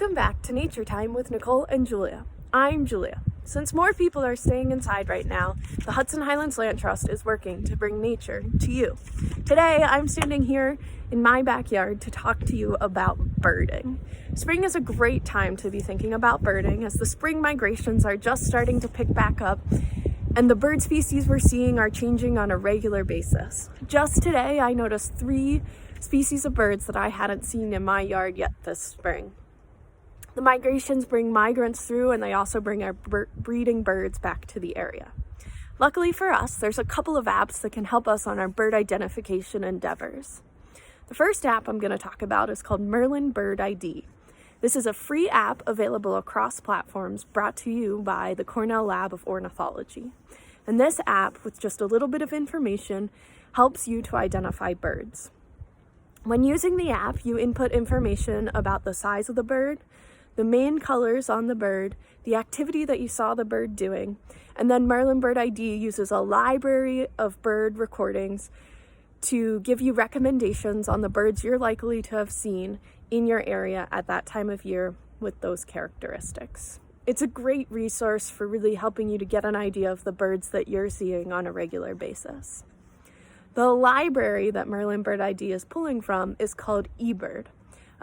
Welcome back to Nature Time with Nicole and Julia. I'm Julia. Since more people are staying inside right now, the Hudson Highlands Land Trust is working to bring nature to you. Today, I'm standing here in my backyard to talk to you about birding. Spring is a great time to be thinking about birding as the spring migrations are just starting to pick back up and the bird species we're seeing are changing on a regular basis. Just today, I noticed 3 species of birds that I hadn't seen in my yard yet this spring. The migrations bring migrants through and they also bring our breeding birds back to the area. Luckily for us, there's a couple of apps that can help us on our bird identification endeavors. The first app I'm going to talk about is called Merlin Bird ID. This is a free app available across platforms brought to you by the Cornell Lab of Ornithology. And this app, with just a little bit of information, helps you to identify birds. When using the app, you input information about the size of the bird, the main colors on the bird, the activity that you saw the bird doing, and then Merlin Bird ID uses a library of bird recordings to give you recommendations on the birds you're likely to have seen in your area at that time of year with those characteristics. It's a great resource for really helping you to get an idea of the birds that you're seeing on a regular basis. The library that Merlin Bird ID is pulling from is called eBird,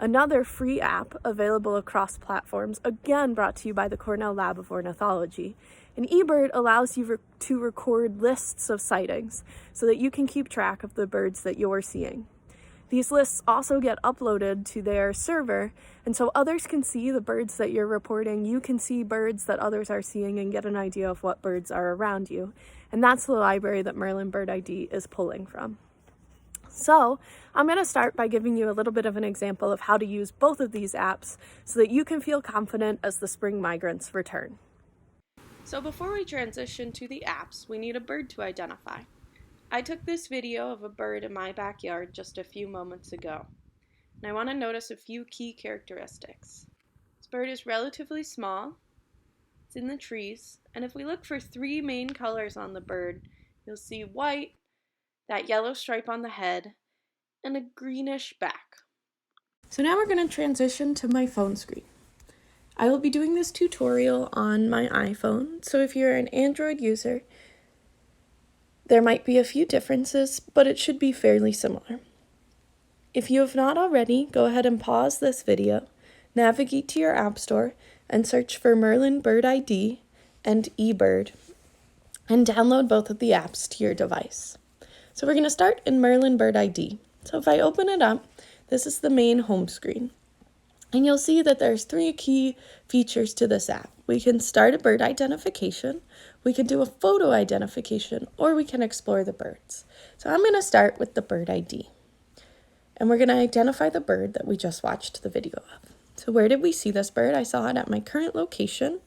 another free app available across platforms, again brought to you by the Cornell Lab of Ornithology. And eBird allows you to record lists of sightings so that you can keep track of the birds that you're seeing. These lists also get uploaded to their server, and so others can see the birds that you're reporting. You can see birds that others are seeing and get an idea of what birds are around you. And that's the library that Merlin Bird ID is pulling from. So I'm going to start by giving you a little bit of an example of how to use both of these apps so that you can feel confident as the spring migrants return. So before we transition to the apps, we need a bird to identify. I took this video of a bird in my backyard just a few moments ago, and I want to notice a few key characteristics. This bird is relatively small, it's in the trees, and if we look for 3 main colors on the bird, you'll see white, that yellow stripe on the head, and a greenish back. So now we're going to transition to my phone screen. I will be doing this tutorial on my iPhone, so if you're an Android user, there might be a few differences, but it should be fairly similar. If you have not already, go ahead and pause this video, navigate to your app store, and search for Merlin Bird ID and eBird, and download both of the apps to your device. So we're going to start in Merlin Bird ID. So if I open it up, this is the main home screen. And you'll see that there's 3 key features to this app. We can start a bird identification, we can do a photo identification, or we can explore the birds. So I'm going to start with the bird ID. And we're going to identify the bird that we just watched the video of. So where did we see this bird? I saw it at my current location.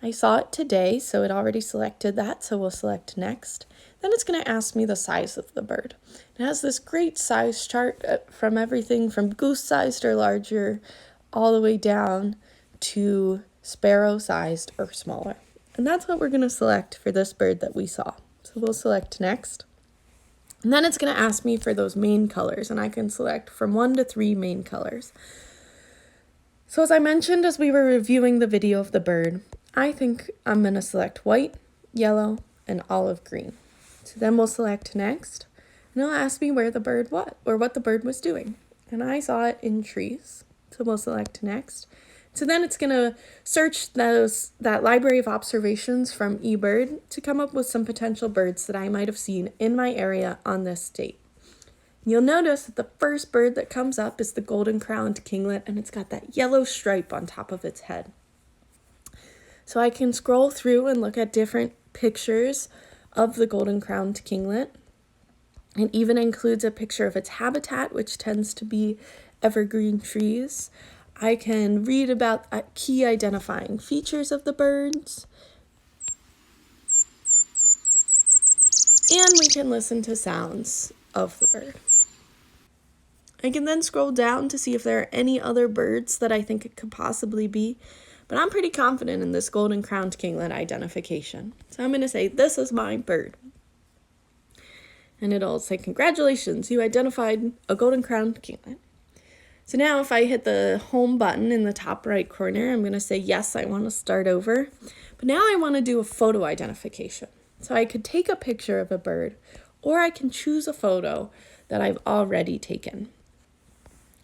I saw it today, so it already selected that, so we'll select next. Then it's going to ask me the size of the bird. It has this great size chart from everything from goose-sized or larger all the way down to sparrow-sized or smaller. And that's what we're going to select for this bird that we saw. So we'll select next. And then it's going to ask me for those main colors, and I can select from 1 to 3 main colors. So as I mentioned as we were reviewing the video of the bird, I think I'm going to select white, yellow, and olive green. So then we'll select next, and it'll ask me where the bird was, or what the bird was doing. And I saw it in trees, so we'll select next. So then it's going to search that library of observations from eBird to come up with some potential birds that I might have seen in my area on this date. You'll notice that the first bird that comes up is the golden-crowned kinglet, and it's got that yellow stripe on top of its head. So I can scroll through and look at different pictures of the golden-crowned kinglet. It even includes a picture of its habitat, which tends to be evergreen trees. I can read about key identifying features of the birds. And we can listen to sounds of the bird. I can then scroll down to see if there are any other birds that I think it could possibly be. But I'm pretty confident in this golden-crowned kinglet identification. So I'm going to say, this is my bird. And it'll say, congratulations, you identified a golden-crowned kinglet. So now if I hit the home button in the top right corner, I'm going to say, yes, I want to start over. But now I want to do a photo identification. So I could take a picture of a bird, or I can choose a photo that I've already taken.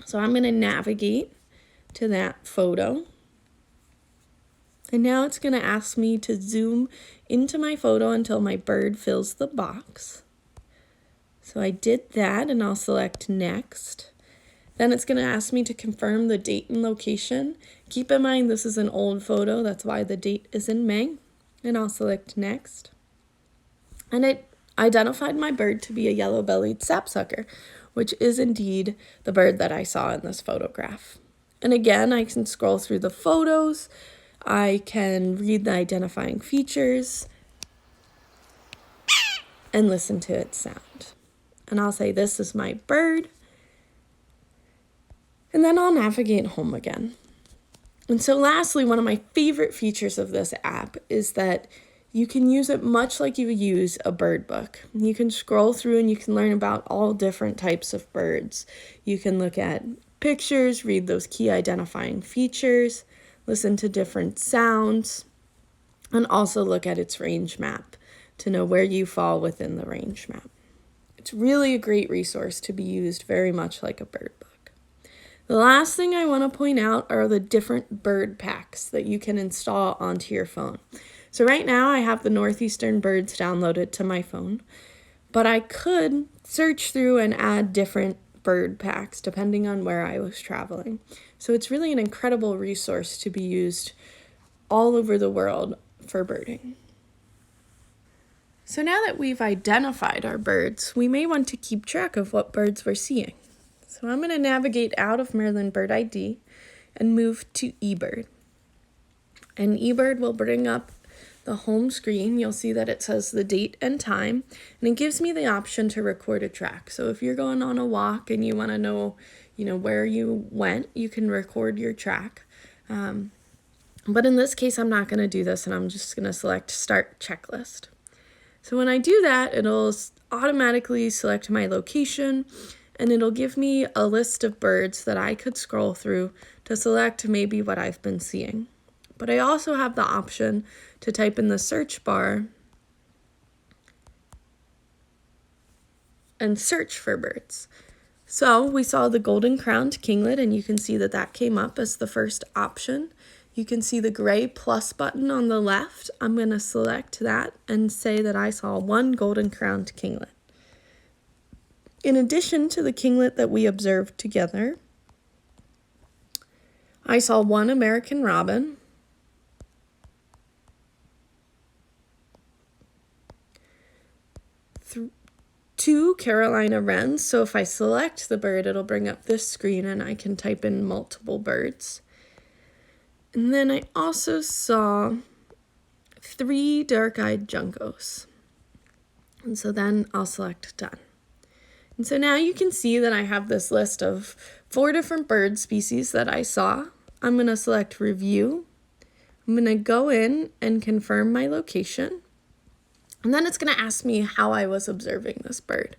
So I'm going to navigate to that photo. And now it's going to ask me to zoom into my photo until my bird fills the box. So I did that, and I'll select next. Then it's going to ask me to confirm the date and location. Keep in mind this is an old photo, that's why the date is in May. And I'll select next. And it identified my bird to be a yellow-bellied sapsucker, which is indeed the bird that I saw in this photograph. And again, I can scroll through the photos. I can read the identifying features and listen to its sound. And I'll say, this is my bird. And then I'll navigate home again. And so lastly, one of my favorite features of this app is that you can use it much like you use a bird book. You can scroll through and you can learn about all different types of birds. You can look at pictures, read those key identifying features, listen to different sounds, and also look at its range map to know where you fall within the range map. It's really a great resource to be used very much like a bird book. The last thing I want to point out are the different bird packs that you can install onto your phone. So right now I have the Northeastern birds downloaded to my phone, but I could search through and add different bird packs depending on where I was traveling. So it's really an incredible resource to be used all over the world for birding. So now that we've identified our birds, we may want to keep track of what birds we're seeing. So I'm going to navigate out of Maryland Bird ID and move to eBird. And eBird will bring up the home screen. You'll see that it says the date and time, and it gives me the option to record a track. So if you're going on a walk and you want to know, where you went, you can record your track. But in this case, I'm not going to do this, and I'm just going to select Start Checklist. So when I do that, it'll automatically select my location, and it'll give me a list of birds that I could scroll through to select maybe what I've been seeing. But I also have the option to type in the search bar and search for birds. So we saw the golden-crowned kinglet, and you can see that that came up as the first option. You can see the gray plus button on the left. I'm going to select that and say that I saw one golden-crowned kinglet. In addition to the kinglet that we observed together, I saw one American robin, two Carolina wrens. So if I select the bird, it'll bring up this screen and I can type in multiple birds. And then I also saw 3 dark-eyed juncos. And so then I'll select done. And so now you can see that I have this list of 4 different bird species that I saw. I'm going to select review. I'm going to go in and confirm my location. And then it's going to ask me how I was observing this bird.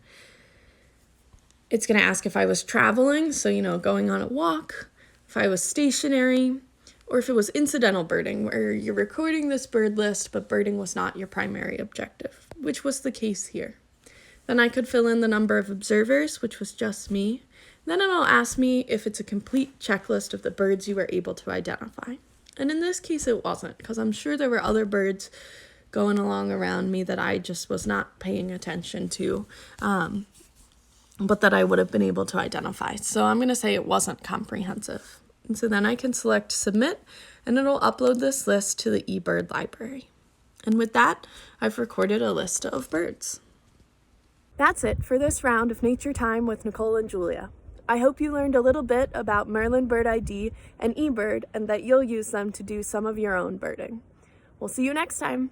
It's going to ask if I was traveling, so, going on a walk, if I was stationary, or if it was incidental birding, where you're recording this bird list, but birding was not your primary objective, which was the case here. Then I could fill in the number of observers, which was just me. Then it'll ask me if it's a complete checklist of the birds you were able to identify. And in this case, it wasn't, because I'm sure there were other birds going along around me that I just was not paying attention to, but that I would have been able to identify. So I'm going to say it wasn't comprehensive. And so then I can select submit, and it'll upload this list to the eBird library. And with that, I've recorded a list of birds. That's it for this round of Nature Time with Nicole and Julia. I hope you learned a little bit about Maryland Bird ID and eBird, and that you'll use them to do some of your own birding. We'll see you next time.